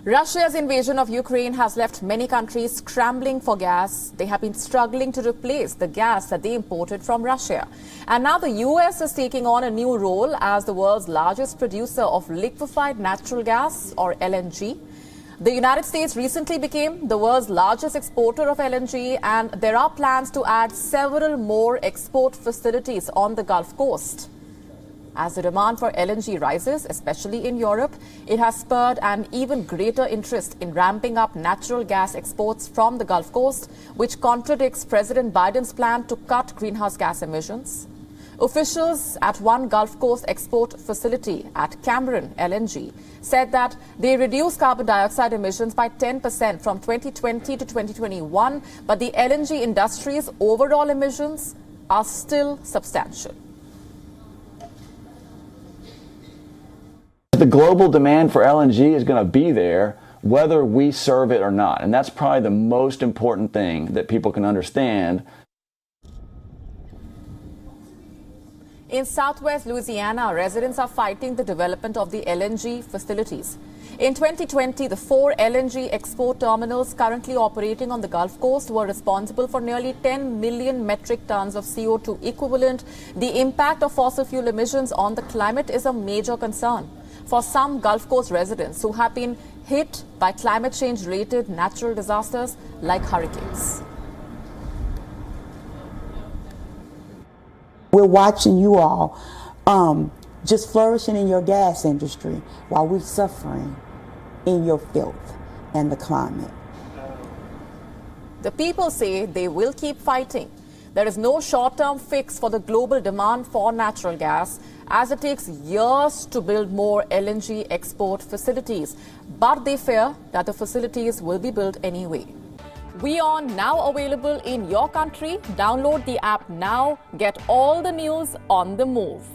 Russia's invasion of Ukraine has left many countries scrambling for gas. They have been struggling to replace the gas that they imported from Russia. And now the US is taking on a new role as the world's largest producer of liquefied natural gas, or LNG. The United States recently became the world's largest exporter of LNG, and there are plans to add several more export facilities on the Gulf Coast. As the demand for LNG rises, especially in Europe, it has spurred an even greater interest in ramping up natural gas exports from the Gulf Coast, which contradicts President Biden's plan to cut greenhouse gas emissions. Officials at one Gulf Coast export facility at Cameron LNG said that they reduced carbon dioxide emissions by 10% from 2020 to 2021, but the LNG industry's overall emissions are still substantial. The global demand for LNG is going to be there whether we serve it or not. And that's probably the most important thing that people can understand. In southwest Louisiana, residents are fighting the development of the LNG facilities. In 2020, the 4 LNG export terminals currently operating on the Gulf Coast were responsible for nearly 10 million metric tons of CO2 equivalent. The impact of fossil fuel emissions on the climate is a major concern for some Gulf Coast residents who have been hit by climate change-related natural disasters like hurricanes. We're watching you all just flourishing in your gas industry while we're suffering in your filth and the climate. The people say they will keep fighting. There is no short-term fix for the global demand for natural gas, as it takes years to build more LNG export facilities. But they fear that the facilities will be built anyway. WION now available in your country. Download the app now. Get all the news on the move.